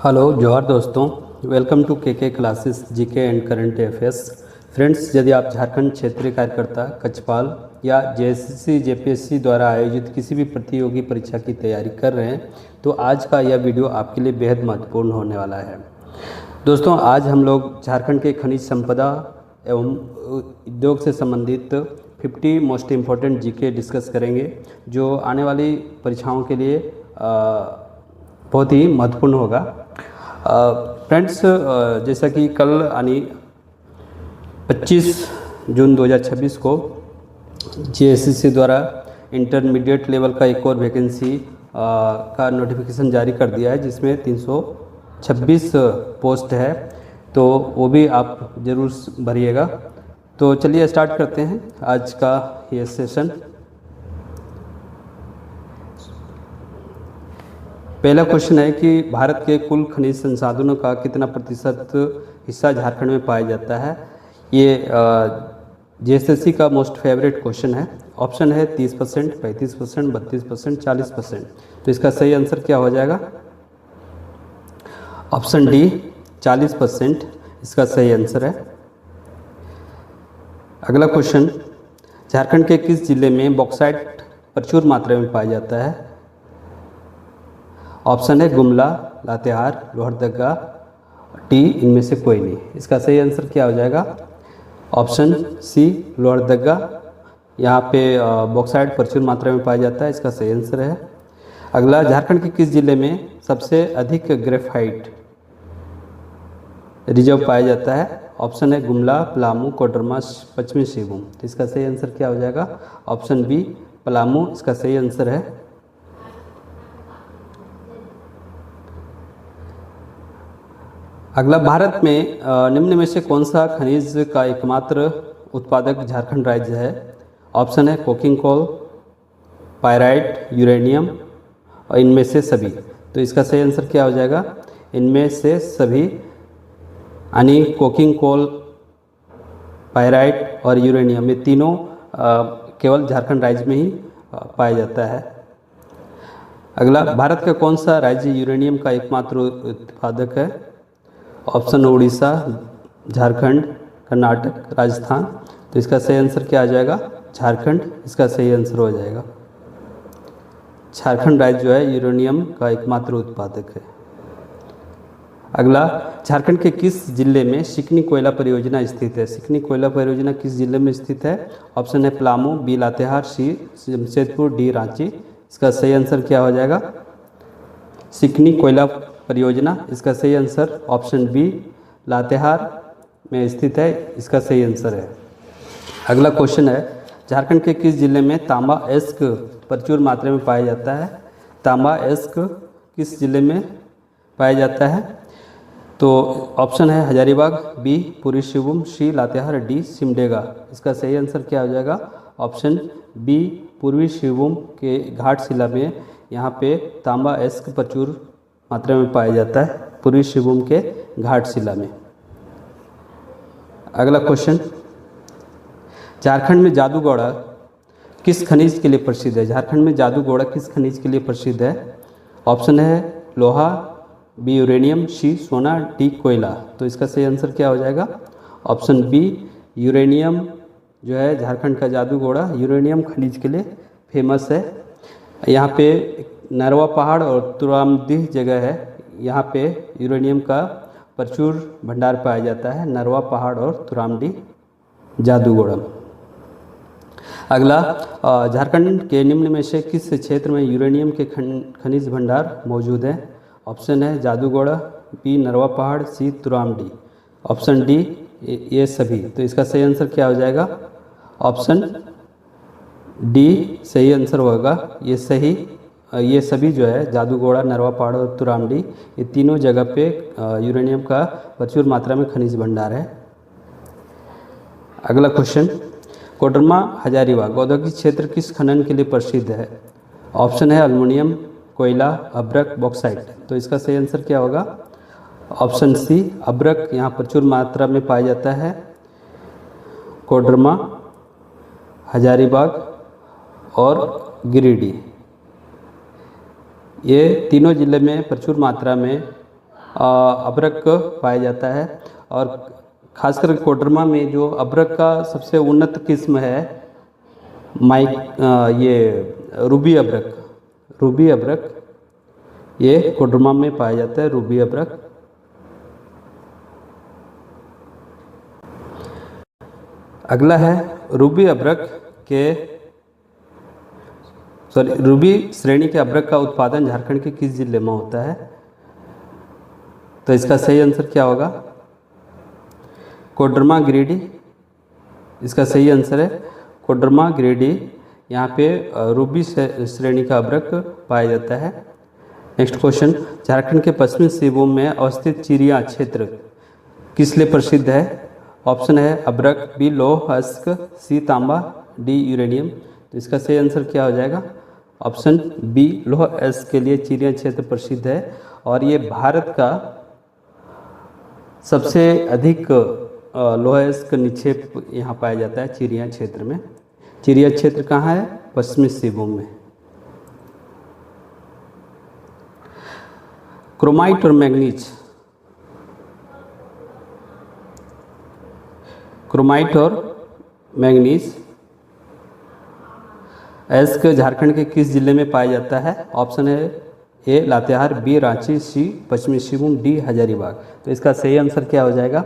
Hello जोहार दोस्तों, welcome to के classes GK and current affairs. Friends, यदि आप झारखंड क्षेत्रीय कार्यकर्ता कक्षपाल या जेएसएससी जेपीएससी द्वारा आयोजित किसी भी प्रतियोगी परीक्षा की तैयारी कर रहे हैं तो आज का यह वीडियो आपके लिए बेहद महत्वपूर्ण होने वाला है। दोस्तों, आज हम लोग झारखंड के खनिज संपदा एवं उद्योग से संबंधित 50 मोस्ट इम्पोर्टेंट जीके डिस्कस करेंगे जो आने वाली परीक्षाओं के लिए बहुत ही महत्वपूर्ण होगा। फ्रेंड्स, जैसा कि कल यानी 25 जून 2026 को जेएसएससी द्वारा इंटरमीडिएट लेवल का एक और वैकेंसी का नोटिफिकेशन जारी कर दिया है जिसमें 326 पोस्ट है, तो वो भी आप ज़रूर भरिएगा। तो चलिए स्टार्ट करते हैं आज का ये सेशन। पहला क्वेश्चन है कि भारत के कुल खनिज संसाधनों का कितना प्रतिशत हिस्सा झारखंड में पाया जाता है। ये जेएसएससी का मोस्ट फेवरेट क्वेश्चन है। ऑप्शन है 30%, 35%, 32%, 40%। तो इसका सही आंसर क्या हो जाएगा? ऑप्शन डी 40% इसका सही आंसर है। अगला क्वेश्चन, झारखंड के किस जिले में बॉक्साइट प्रचुर मात्रा में पाया जाता है? ऑप्शन है गुमला, लातेहार, लोहरदगा, टी, इनमें से कोई नहीं। इसका सही आंसर क्या हो जाएगा? ऑप्शन सी लोहरदगा, यहाँ पे बॉक्साइट प्रचुर मात्रा में पाया जाता है, इसका सही आंसर है। अगला, झारखंड के किस जिले में सबसे अधिक ग्रेफाइट रिजर्व पाया जाता है? ऑप्शन है गुमला, पलामू, कोडरमा, पश्चिमी सिंहभूम। तो इसका सही आंसर क्या हो जाएगा? ऑप्शन बी पलामू इसका सही आंसर है। अगला, भारत में निम्न में से कौन सा खनिज का एकमात्र उत्पादक झारखंड राज्य है? ऑप्शन है कोकिंग कोल, पायराइट, यूरेनियम और इनमें से सभी। तो इसका सही आंसर क्या हो जाएगा? इनमें से सभी, यानी कोकिंग कोल, पायराइट और यूरेनियम, ये तीनों केवल झारखंड राज्य में ही पाया जाता है। अगला, भारत का कौन सा राज्य यूरेनियम का एकमात्र उत्पादक है? ऑप्शन उड़ीसा, झारखंड, कर्नाटक, राजस्थान। तो इसका सही आंसर क्या आ जाएगा? झारखंड इसका सही आंसर हो जाएगा। झारखंड राज्य जो है यूरेनियम का एकमात्र उत्पादक है। अगला, झारखंड के किस जिले में सिकनी कोयला परियोजना स्थित है? सिकनी कोयला परियोजना किस जिले में स्थित है? ऑप्शन है पलामू, बी लातेहार, सी जमशेदपुर, डी रांची। इसका सही आंसर क्या हो जाएगा? सिकनी कोयला परियोजना इसका सही आंसर ऑप्शन बी लातेहार में स्थित है, इसका सही आंसर है। अगला क्वेश्चन है, झारखंड के किस जिले में तांबा एस्क प्रचुर मात्रा में पाया जाता है? तांबा एस्क किस जिले में पाया जाता है? तो ऑप्शन है हजारीबाग, बी पूर्वी सिंहभूम, सी लातेहार, डी सिमडेगा। इसका सही आंसर क्या हो जाएगा? ऑप्शन बी पूर्वी सिंहभूम के घाटशिला में यहाँ पे तांबा एस्क प्रचुर मात्रा में पाया जाता है, पूर्वी सिंहभूम के घाटशिला में। अगला क्वेश्चन, झारखंड में जादूगौड़ा किस खनिज के लिए प्रसिद्ध है? झारखंड में जादूगौड़ा किस खनिज के लिए प्रसिद्ध है? ऑप्शन है लोहा, बी यूरेनियम, सी सोना, डी कोयला। तो इसका सही आंसर क्या हो जाएगा? ऑप्शन बी यूरेनियम जो है झारखंड का जादूगौड़ा यूरेनियम खनिज के लिए फेमस है। यहाँ पे नरवा पहाड़ और तुरामडीह जगह है, यहाँ पे यूरेनियम का प्रचुर भंडार पाया जाता है, नरवा पहाड़ और तुरामडीह, जादूगौड़ा। अगला, झारखंड के निम्न में से किस क्षेत्र में यूरेनियम के खनिज भंडार मौजूद हैं? ऑप्शन है जादूगौड़ा, बी नरवा पहाड़, सी तुरामडीह। ऑप्शन डी ये सभी। तो इसका सही आंसर क्या हो जाएगा? ऑप्शन डी सही आंसर होगा। ये सभी जो है जादूगौड़ा, नरवा पहाड़ और तुरामडीह, ये तीनों जगह पे यूरेनियम का प्रचुर मात्रा में खनिज भंडार है। अगला क्वेश्चन, कोडरमा हजारीबाग औद्योगिक क्षेत्र किस खनन के लिए प्रसिद्ध है? ऑप्शन है एल्युमिनियम, कोयला, अब्रक, बॉक्साइट। तो इसका सही आंसर क्या होगा? ऑप्शन सी अब्रक यहाँ प्रचुर मात्रा में पाया जाता है, कोडरमा, हजारीबाग और गिरिडीह। ये तीनों जिले में प्रचुर मात्रा में अभ्रक पाया जाता है। और खासकर कोडरमा में जो अभ्रक का सबसे उन्नत किस्म है ये रूबी अभ्रक ये कोडरमा में पाया जाता है, रूबी अभ्रक। अगला है रूबी श्रेणी के अभ्रक का उत्पादन झारखंड के किस जिले में होता है? तो इसका सही आंसर क्या होगा? कोडरमा गिरिडीह। इसका सही आंसर है कोडरमा गिरिडीह। यहाँ पे रूबी श्रेणी का अभ्रक पाया जाता है। नेक्स्ट क्वेश्चन, झारखंड के पश्चिमी सिंहभूम में अवस्थित चिड़िया क्षेत्र किस लिए प्रसिद्ध है? ऑप्शन है अभ्रक, बी लौह अयस्क, सी तांबा, डी यूरेनियम। तो इसका सही आंसर क्या हो जाएगा? ऑप्शन बी लौह अयस्क के लिए चिड़िया क्षेत्र प्रसिद्ध है। और ये भारत का सबसे अधिक लौह अयस्क निक्षेप यहाँ पाया जाता है चिड़िया क्षेत्र में। चिड़िया क्षेत्र कहाँ है? पश्चिमी सिंहभूम में। क्रोमाइट और मैंगनीज अयस्क झारखंड के किस जिले में पाया जाता है? ऑप्शन है ए लातेहार, बी रांची, सी पश्चिमी सिंहभूम, डी हजारीबाग। तो इसका सही आंसर क्या हो जाएगा?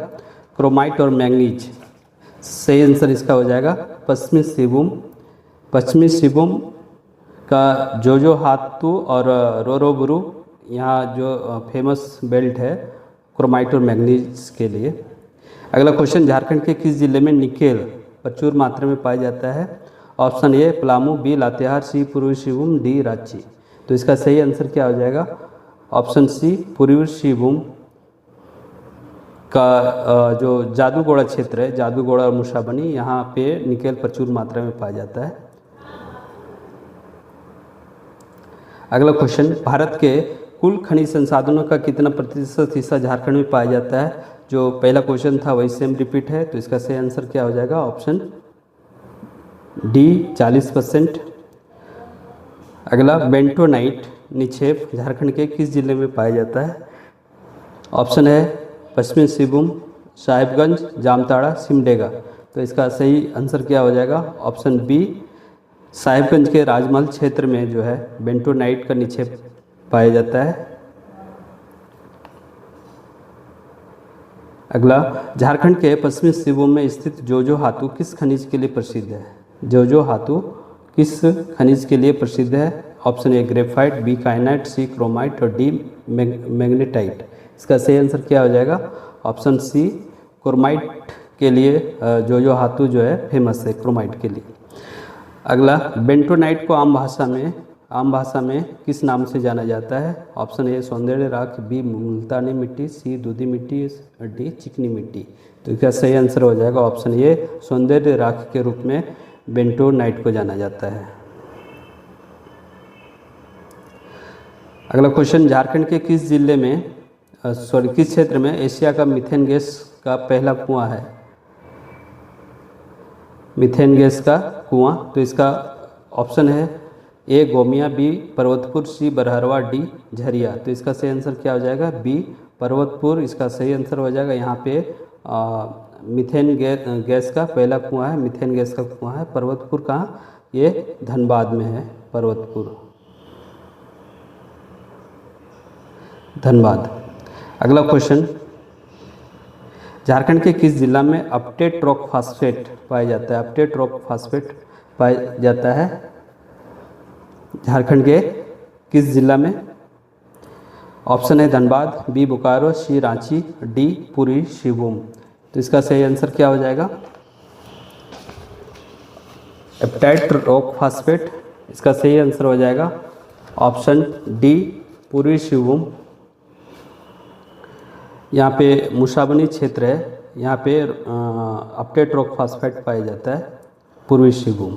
क्रोमाइट और मैंगनीज। सही आंसर इसका हो जाएगा पश्चिमी सिंहभूम का जोजो हातू और रोरोबुरु, यहाँ जो फेमस बेल्ट है क्रोमाइट और मैंगनीज के लिए। अगला क्वेश्चन, झारखंड के किस जिले में निकेल प्रचुर मात्रा में पाया जाता है? Option A Palamu, B Latehar, C Purbi Singhbhum, D Ranchi. तो इसका सही आंसर क्या हो जाएगा? ऑप्शन सी पूर्वी सिंहभूम का जो जादूगोड़ा क्षेत्र है, जादूगोड़ा और मुसाबनी, यहाँ पे निकेल प्रचुर मात्रा में पाया जाता है। अगला क्वेश्चन, भारत के कुल खनिज संसाधनों का कितना प्रतिशत हिस्सा झारखंड में पाया जाता है? जो पहला क्वेश्चन था वही सेम रिपीट है। तो इसका सही आंसर क्या हो जाएगा? Option D 40%। अगला, बेंटोनाइट निक्षेप झारखंड के किस जिले में पाया जाता है? ऑप्शन है पश्चिमी सिंहभूम, साहिबगंज, जामताड़ा, सिमडेगा। तो इसका सही आंसर क्या हो जाएगा? ऑप्शन बी साहिबगंज के राजमहल क्षेत्र में जो है बेंटोनाइट का निक्षेप पाया जाता है। अगला, झारखंड के पश्चिमी सिंहभूम में स्थित जोजो हातू किस खनिज के लिए प्रसिद्ध है? जोजो हातू किस खनिज के लिए प्रसिद्ध है? Option A graphite, B kyanite, C chromite और डी मैग्नेटाइट। इसका सही आंसर क्या हो जाएगा? ऑप्शन सी क्रोमाइट के लिए जोजो हातू जो है फेमस है क्रोमाइट के लिए। अगला, बेंटोनाइट को आम भाषा में किस नाम से जाना जाता है? ऑप्शन ए सौंदर्य राख, बी मुल्तानी मिट्टी, सी दूधी मिट्टी, डी चिकनी मिट्टी। तो इसका सही आंसर हो जाएगा ऑप्शन ए सौंदर्य राख के रूप में बेंटोनाइट को जाना जाता है। अगला क्वेश्चन, झारखंड के किस जिले में किस क्षेत्र में एशिया का मीथेन गैस का पहला कुआं है? मीथेन गैस का कुआं। तो इसका ऑप्शन है ए गोमिया, बी पर्वतपुर, सी बरहरवा, डी झरिया। तो इसका सही आंसर क्या हो जाएगा? बी पर्वतपुर इसका सही आंसर हो जाएगा। यहाँ पे मीथेन गैस का पहला कुआं है, मीथेन गैस का कुआं है पर्वतपुर। कहाँ? ये धनबाद में है, पर्वतपुर, धनबाद। अगला क्वेश्चन, झारखंड के किस जिला में अपटेट रॉक फास्फेट पाया जाता है? अपटेट रॉक फास्फेट पाया जाता है झारखंड के किस जिला में? ऑप्शन है धनबाद, बी बोकारो, सी रांची, डी पूर्वी सिंहभूम। तो इसका सही आंसर क्या हो जाएगा? अपटेट रॉक फास्फेट इसका सही आंसर हो जाएगा ऑप्शन डी पूर्वी सिंहभूम। यहाँ पे मुसाबनी क्षेत्र है, यहाँ पे अपटेट रॉक फास्फेट पाया जाता है पूर्वी सिंहभूम।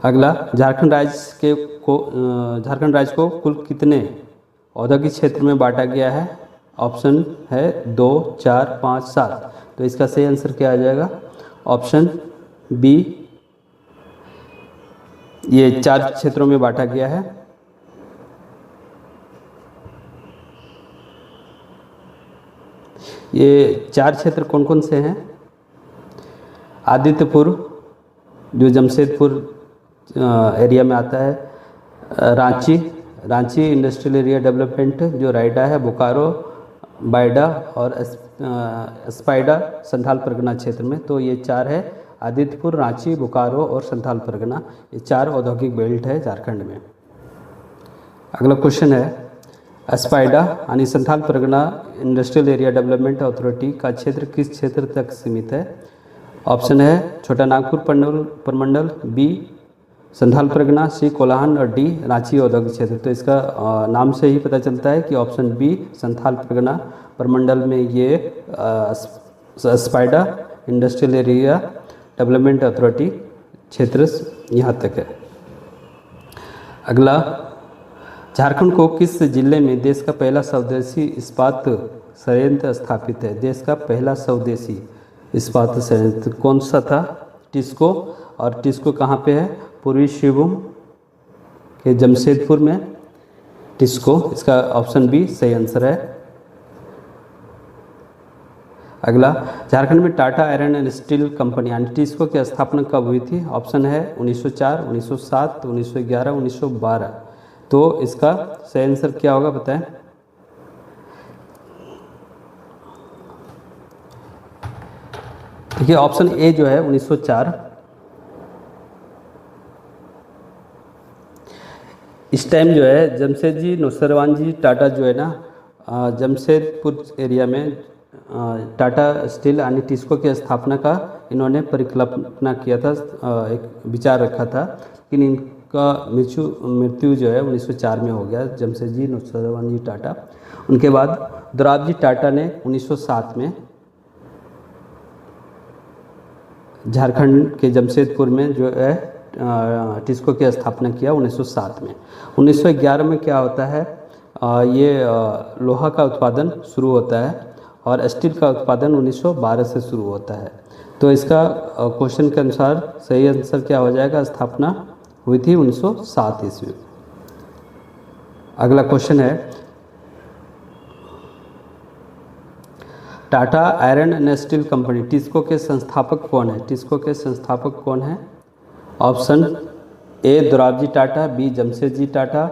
अगला, झारखंड राज्य को कुल कितने औद्योगिक क्षेत्र में बांटा गया है? ऑप्शन है 2, 4, 5, 7। तो इसका सही आंसर क्या आ जाएगा? ऑप्शन बी ये 4 क्षेत्रों में बांटा गया है। ये 4 क्षेत्र कौन कौन से हैं? आदित्यपुर जो जमशेदपुर एरिया में आता है, रांची इंडस्ट्रियल एरिया डेवलपमेंट जो रायडा है, बोकारो, बायडा और स्पाइडा संथाल परगना क्षेत्र में। तो ये 4 है, आदित्यपुर, रांची, बोकारो और संथाल परगना, ये 4 औद्योगिक बेल्ट है झारखंड में। अगला क्वेश्चन है, स्पाइडा यानी Santhal Pargana industrial area development authority का क्षेत्र किस क्षेत्र तक सीमित है? ऑप्शन है छोटा नागपुर प्रमंडल, बी संथाल परगना, सी कोल्हान और डी रांची औद्योगिक क्षेत्र। तो इसका नाम से ही पता चलता है कि ऑप्शन बी संथाल परगना प्रमंडल में ये स्पाइडा इंडस्ट्रियल एरिया डेवलपमेंट अथॉरिटी क्षेत्र यहाँ तक है। अगला, झारखंड को किस जिले में देश का पहला स्वदेशी इस्पात संयंत्र स्थापित है? देश का पहला स्वदेशी इस्पात संयंत्र कौन सा था? टिस्को। और टिस्को कहाँ पे है? पूर्वी सिंहभूम के जमशेदपुर में टिस्को। इसका ऑप्शन बी सही आंसर है। अगला, झारखंड में Tata iron and steel company यानी टिस्को की स्थापना कब हुई थी? ऑप्शन है 1904, 1907, 1911, 1912। तो इसका सही आंसर क्या होगा बताएं? देखिए ऑप्शन ए जो है 1904। इस टाइम जो है जमशेदजी नौसरवान जी टाटा जो है ना जमशेदपुर एरिया में टाटा स्टील यानी टिस्को की स्थापना का इन्होंने परिकल्पना किया था, एक विचार रखा था, लेकिन इनका मृत्यु जो है 1904 में हो गया, जमशेदजी नौसरवान जी टाटा। उनके बाद दोराबजी टाटा ने 1907 में झारखंड के जमशेदपुर में जो है टिस्को की स्थापना किया 1907 में। 1911 में क्या होता है, ये लोहा का उत्पादन शुरू होता है और स्टील का उत्पादन 1912 से शुरू होता है। तो इसका क्वेश्चन के अनुसार सही आंसर क्या हो जाएगा? स्थापना हुई थी 1907 ईस्वी। अगला क्वेश्चन है, Tata iron and steel company TISCO के संस्थापक कौन है? टिस्को के संस्थापक कौन है? Option A Dorabji Tata, B Jamshedji Tata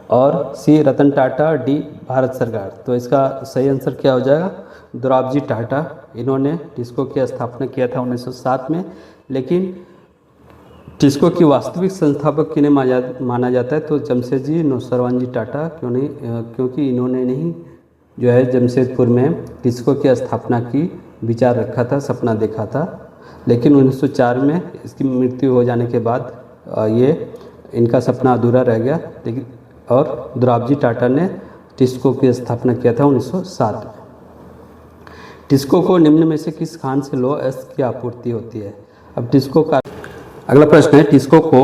और सी रतन टाटा, डी भारत सरकार। तो इसका सही आंसर क्या हो जाएगा? दोराबजी टाटा। इन्होंने टिस्को की स्थापना किया था 1907 में, लेकिन टिस्को की वास्तविक संस्थापक किन्हें माना जाता है? तो जमशेदजी नौसरवान जी टाटा। क्यों नहीं? क्योंकि इन्होंने नहीं जो है जमशेदपुर में टिस्को की स्थापना की विचार रखा था, सपना देखा था, लेकिन 1904 में इसकी मृत्यु हो जाने के बाद ये इनका सपना अधूरा रह गया। लेकिन और दोराबजी टाटा ने टिस्को की स्थापना किया था 1907 में। टिस्को को निम्न में से किस खान से लौह अयस्क की आपूर्ति होती है? अब टिस्को का अगला प्रश्न है, टिस्को को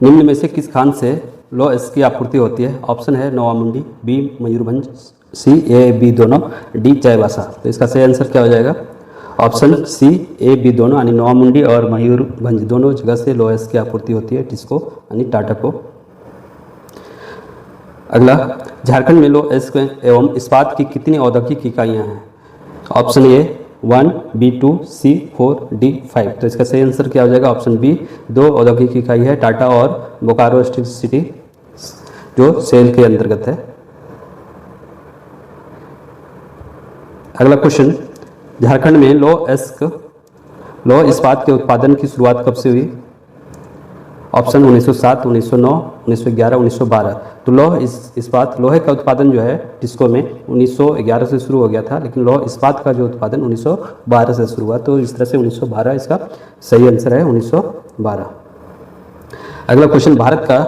निम्न में से किस खान से लौह अयस्क की आपूर्ति होती है? ऑप्शन है Noamundi, B Mayurbhanj, C A B दोनों, डी चाईबासा। तो इसका सही आंसर क्या हो जाएगा? ऑप्शन सी ए बी दोनों यानी नोवामुंडी और मयूरभंज दोनों जगह से लौह अयस्क की आपूर्ति होती है टिस्को यानी टाटा को। अगला, झारखंड में लौह अयस्क एवं इस्पात की कितनी औद्योगिक इकाइयां हैं? Option A 1, B 2, C 4, D 5। तो इसका सही आंसर क्या हो जाएगा? ऑप्शन बी 2 औद्योगिक इकाई है, टाटा और बोकारो स्टील सिटी जो सेल के अंतर्गत है। अगला क्वेश्चन, झारखंड में लौह इस्पात के उत्पादन की शुरुआत कब से हुई? ऑप्शन 1907, 1909, 1911, 1912। तो लौह इस्पात लोहे का उत्पादन जो है टिस्को में 1911 से शुरू हो गया था, लेकिन लौह इस्पात का जो उत्पादन 1912 से शुरू हुआ। तो इस तरह से 1912 इसका सही आंसर है, 1912। अगला क्वेश्चन, भारत का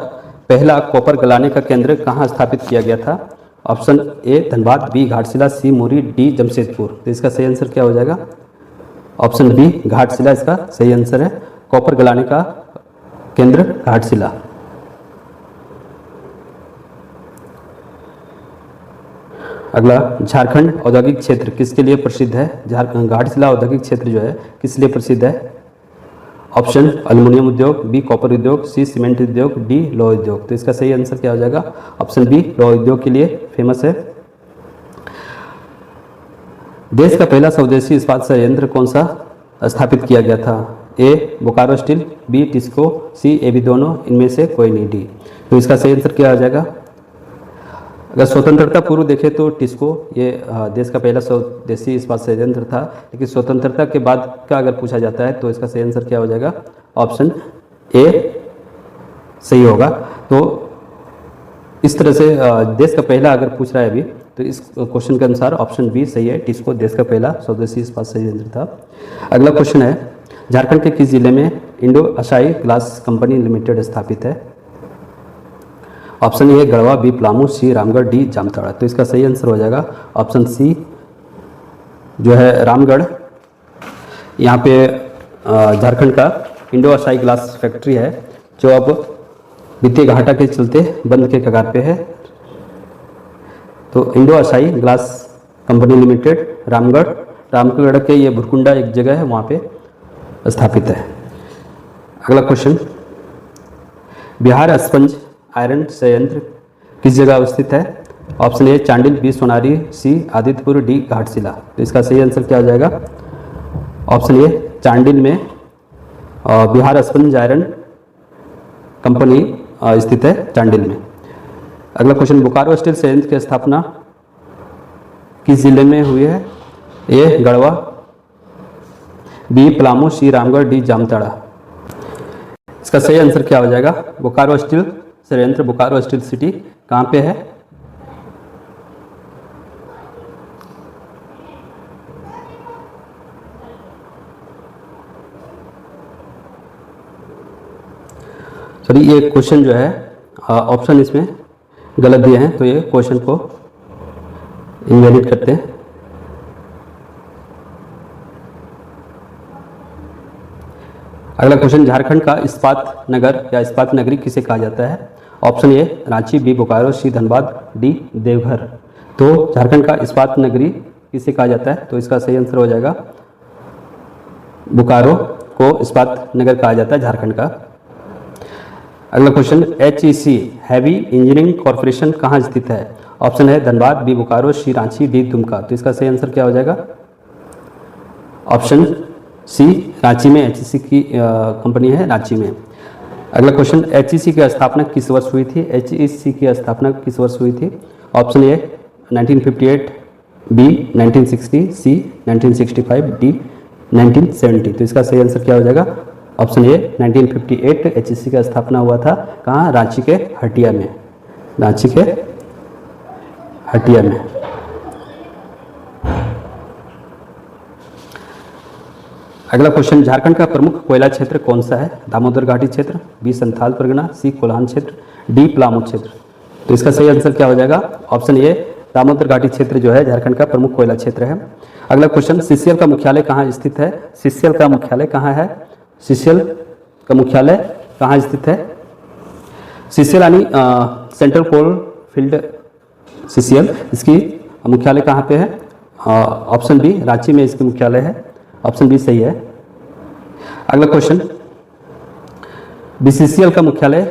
पहला कॉपर गलाने का केंद्र कहाँ स्थापित किया गया था? Option A Dhanbad, B Ghatshila, C Muri, D Jamshedpur. तो इसका सही आंसर क्या हो जाएगा? ऑप्शन बी घाटशिला इसका सही आंसर है। कॉपर गलाने का केंद्र घाटशिला। अगला, झारखंड औद्योगिक क्षेत्र किसके लिए प्रसिद्ध है? घाटशिला औद्योगिक क्षेत्र जो है किस लिए प्रसिद्ध है? ऑप्शन एल्युमिनियम उद्योग, बी कॉपर उद्योग, सी सीमेंट उद्योग, डी लौह उद्योग। तो इसका सही आंसर क्या हो जाएगा? ऑप्शन बी लौह उद्योग के लिए फेमस है। देश का पहला स्वदेशी इस्पात संयंत्र कौन सा स्थापित किया गया था? A Bokaro steel, B TISCO, C A B दोनों, इनमें से कोई नहीं, डी। तो इसका सही आंसर क्या आ जाएगा? अगर स्वतंत्रता पूर्व देखें तो टिस्को ये देश का पहला स्वदेशी इस्पात संयंत्र था, लेकिन स्वतंत्रता के बाद का अगर पूछा जाता है तो इसका सही आंसर क्या हो जाएगा? ऑप्शन ए सही होगा। तो इस तरह से देश का पहला अगर पूछ रहा है अभी तो इस क्वेश्चन के अनुसार ऑप्शन बी सही है, टिस्को देश का पहला स्वदेशी इस्पात संयंत्र था। अगला क्वेश्चन है, झारखंड के किस जिले में Indo Asahi glass company limited स्थापित है? Option A Garhwa, B Palamu, C Ramgarh, D Jamtara. तो इसका सही आंसर हो जाएगा ऑप्शन सी जो है रामगढ़। यहाँ पे झारखंड का इंडो अशाई ग्लास फैक्ट्री है जो अब वित्तीय घाटा के चलते बंद के कगार पे है। तो Indo Asahi glass company limited Ramgarh के ये भुरकुंडा एक जगह है वहाँ पे स्थापित है। अगला क्वेश्चन, बिहार स्पंज आयरन संयंत्र किस जगह अवस्थित है? Option A Chandil, B Sonari, C Adityapur, D Ghatshila. तो इसका सही आंसर क्या हो जाएगा? ऑप्शन ए चांडिल में बिहार स्पंज आयरन कंपनी स्थित है चांडिल में। अगला क्वेश्चन, बोकारो स्टील संयंत्र की स्थापना किस जिले में हुई है? ए Garhwa, B Palamu, C Ramgarh, D Jamtara. इसका सही आंसर क्या हो जाएगा? बोकारो स्टील संयंत्र, बोकारो स्टील सिटी कहाँ पे है? सॉरी, ये क्वेश्चन जो है ऑप्शन इसमें गलत दिए हैं, तो ये क्वेश्चन को इनवैलिड करते हैं। अगला क्वेश्चन, झारखंड का इस्पात नगर या इस्पात नगरी किसे कहा जाता है? Option A Ranchi, B Bokaro, C Dhanbad, D Deoghar. तो झारखंड का इस्पात नगरी किसे कहा जाता है? तो इसका सही आंसर हो जाएगा बोकारो को इस्पात नगर कहा जाता है झारखंड का। अगला question, HEC heavy engineering corporation कहाँ स्थित है? ऑप्शन है धनबाद, बी बोकारो, सी रांची, डी दुमका। तो इसका सही आंसर क्या हो जाएगा? ऑप्शन सी रांची में HEC की कंपनी है रांची में। अगला क्वेश्चन, HEC की स्थापना किस वर्ष हुई थी? HEC की स्थापना किस वर्ष हुई थी? Option A 1958, B 1960, C 1965, D 1970। तो इसका सही आंसर क्या हो जाएगा? ऑप्शन ए 1958 HEC का स्थापना हुआ था। कहाँ? रांची के हटिया में, रांची के हटिया में। अगला क्वेश्चन, झारखंड का प्रमुख कोयला क्षेत्र कौन सा है? दामोदर घाटी क्षेत्र, बी संथाल परगना, सी कोल्हान क्षेत्र, डी पलामू क्षेत्र। तो इसका सही आंसर क्या हो जाएगा? ऑप्शन ए दामोदर घाटी क्षेत्र जो है झारखंड का प्रमुख कोयला क्षेत्र है। अगला क्वेश्चन, CCL का मुख्यालय कहाँ स्थित है? CCL का मुख्यालय कहाँ है? CCL का मुख्यालय कहाँ स्थित है? CCL यानी सेंट्रल कोल फील्ड CCL, इसकी मुख्यालय कहाँ पे है? ऑप्शन बी रांची में इसकी मुख्यालय है। ऑप्शन बी सही है। अगला क्वेश्चन, BCCL का मुख्यालय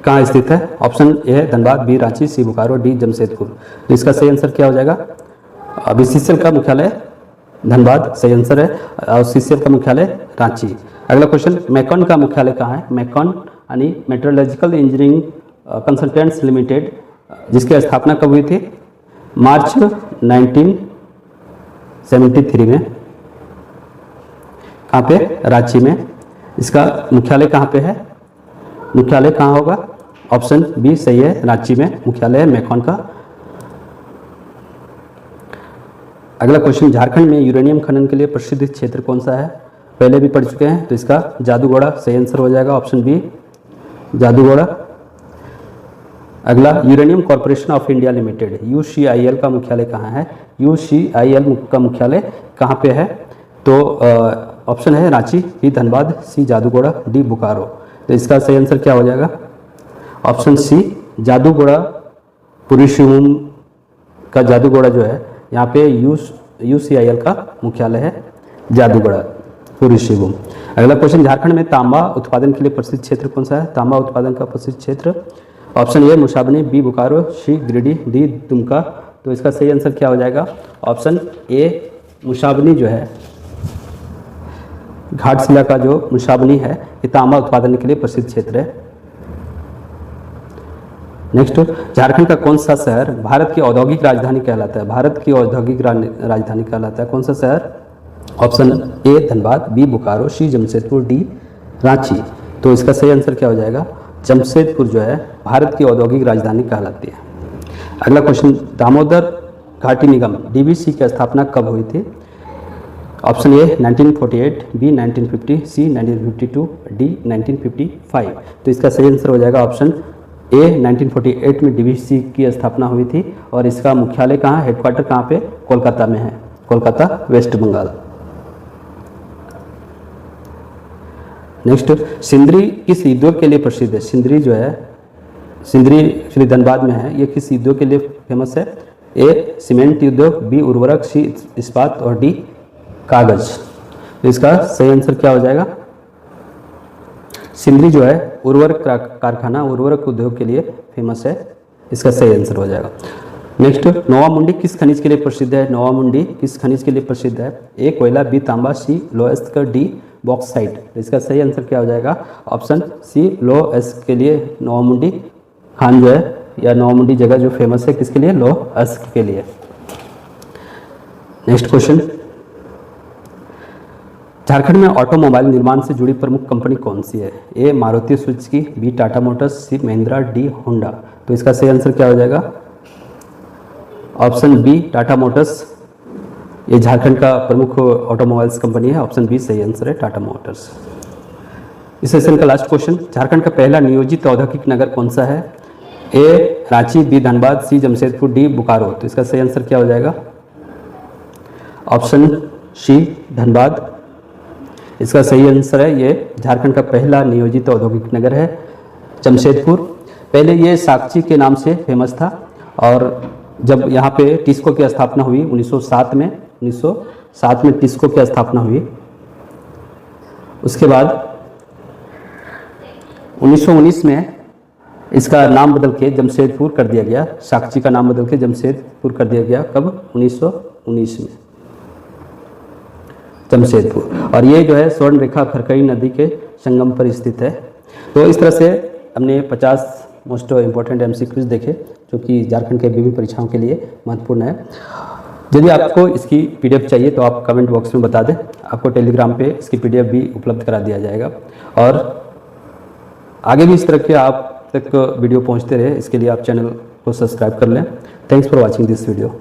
कहाँ स्थित है? ऑप्शन ए है धनबाद, बी रांची, सी बोकारो, डी जमशेदपुर। तो इसका सही आंसर क्या हो जाएगा? BCCL का मुख्यालय धनबाद सही आंसर है और CCL का मुख्यालय रांची। अगला क्वेश्चन, मैकॉन का मुख्यालय कहाँ है? मैकॉन यानी मेट्रोलॉजिकल इंजीनियरिंग कंसल्टेंट्स लिमिटेड, जिसकी स्थापना कब हुई थी? मार्च 1973 में। कहाँ पे? रांची में। इसका मुख्यालय कहाँ पे है? मुख्यालय कहाँ होगा? ऑप्शन बी सही है, रांची में मुख्यालय है मैकॉन का। अगला क्वेश्चन, झारखंड में यूरेनियम खनन के लिए प्रसिद्ध क्षेत्र कौन सा है? पहले भी पढ़ चुके हैं, तो इसका जादूगोड़ा सही आंसर हो जाएगा। Option B Jaduguda. अगला, uranium corporation of India limited UCIL का मुख्यालय कहाँ है? UCIL का मुख्यालय कहाँ पे है? तो ऑप्शन है Ranchi, B Dhanbad, C Jaduguda, D Bokaro. तो इसका सही आंसर क्या हो जाएगा? Option C Jaduguda. पूरी शिवम का जादूगोड़ा जो है यहाँ पे UCIL का मुख्यालय है जादूगोड़ा पूरी शिवम। अगला क्वेश्चन, झारखंड में तांबा उत्पादन के लिए प्रसिद्ध क्षेत्र कौन सा है? तांबा उत्पादन का प्रसिद्ध क्षेत्र option A Musabani, B Bokaro, C Giridih, D Dumka. तो इसका सही आंसर क्या हो जाएगा? ऑप्शन ए मुशाबनी जो है, घाटशिला का जो मुशाबनी है ये तांबा उत्पादन के लिए प्रसिद्ध क्षेत्र है। नेक्स्ट, झारखंड का कौन सा शहर भारत की औद्योगिक राजधानी कहलाता है? भारत की औद्योगिक राजधानी कहलाता है कौन सा शहर? Option A Dhanbad, B Bokaro, C Jamshedpur, D Ranchi. तो इसका सही आंसर क्या हो जाएगा? जमशेदपुर जो है भारत की औद्योगिक राजधानी कहलाती है। अगला क्वेश्चन, दामोदर घाटी निगम डीवीसी की स्थापना कब हुई थी? Option A 1948, B 1950, C 1952, D 1955। तो इसका सही आंसर हो जाएगा ऑप्शन ए 1948 में डीवीसी की स्थापना हुई थी और इसका मुख्यालय कहाँ, हेडक्वार्टर कहाँ पे? कोलकाता में है, कोलकाता वेस्ट बंगाल। नेक्स्ट, सिंदरी किस उद्योग के लिए प्रसिद्ध है? सिंदरी जो है, सिंदरी एक्चुअली धनबाद में है, ये किस उद्योग के लिए फेमस है? ए सीमेंट उद्योग, बी उर्वरक, सी इस्पात और डी कागज। तो इसका सही आंसर क्या हो जाएगा? सिंदरी जो है उर्वरक कारखाना, उर्वरक उद्योग के लिए फेमस है, इसका सही आंसर हो जाएगा। नेक्स्ट, नोवा मुंडी किस खनिज के लिए प्रसिद्ध है? नोवा मुंडी किस खनिज के लिए प्रसिद्ध है? ए कोयला, बी तांबा, सी लोह, डी बॉक्साइट। तो इसका सही आंसर क्या हो जाएगा? ऑप्शन सी लोह के लिए नोवा मुंडी खान जो है या नोवा मुंडी जगह जो फेमस है किसके लिए? लोह के लिए। नेक्स्ट क्वेश्चन, झारखंड में ऑटोमोबाइल निर्माण से जुड़ी प्रमुख कंपनी कौन सी है? A Maruti Suzuki, B Tata motors, C Mahindra, D Honda. तो इसका सही आंसर क्या हो जाएगा? ऑप्शन बी टाटा मोटर्स, ये झारखंड का प्रमुख ऑटोमोबाइल्स कंपनी है। ऑप्शन बी सही आंसर है, टाटा मोटर्स। इस सेशन का लास्ट क्वेश्चन, झारखंड का पहला नियोजित औद्योगिक नगर कौन सा है? ए रांची, बी धनबाद, सी जमशेदपुर, डी बोकारो। तो इसका सही आंसर क्या हो जाएगा? ऑप्शन सी धनबाद, इसका सही आंसर है। ये झारखंड का पहला नियोजित औद्योगिक नगर है जमशेदपुर। पहले ये साक्षी के नाम से फेमस था और जब यहाँ पे टिस्को की स्थापना हुई 1907 में टिस्को की स्थापना हुई, उसके बाद 1919 में इसका नाम बदल के जमशेदपुर कर दिया गया। साक्षी का नाम बदल के जमशेदपुर कर दिया गया। कब? 1919 में जमशेदपुर। और ये जो है स्वर्ण रेखा खरकई नदी के संगम पर स्थित है। तो इस तरह से हमने 50 मोस्ट इम्पोर्टेंट MCQs देखे जो कि झारखंड के विभिन्न परीक्षाओं के लिए महत्वपूर्ण है। यदि आपको इसकी PDF चाहिए तो आप कमेंट बॉक्स में बता दें, आपको टेलीग्राम पे इसकी PDF भी उपलब्ध करा दिया जाएगा। और आगे भी इस तरह के आप तक वीडियो पहुंचते रहे, इसके लिए आप चैनल को सब्सक्राइब कर लें। Thanks for watching this video.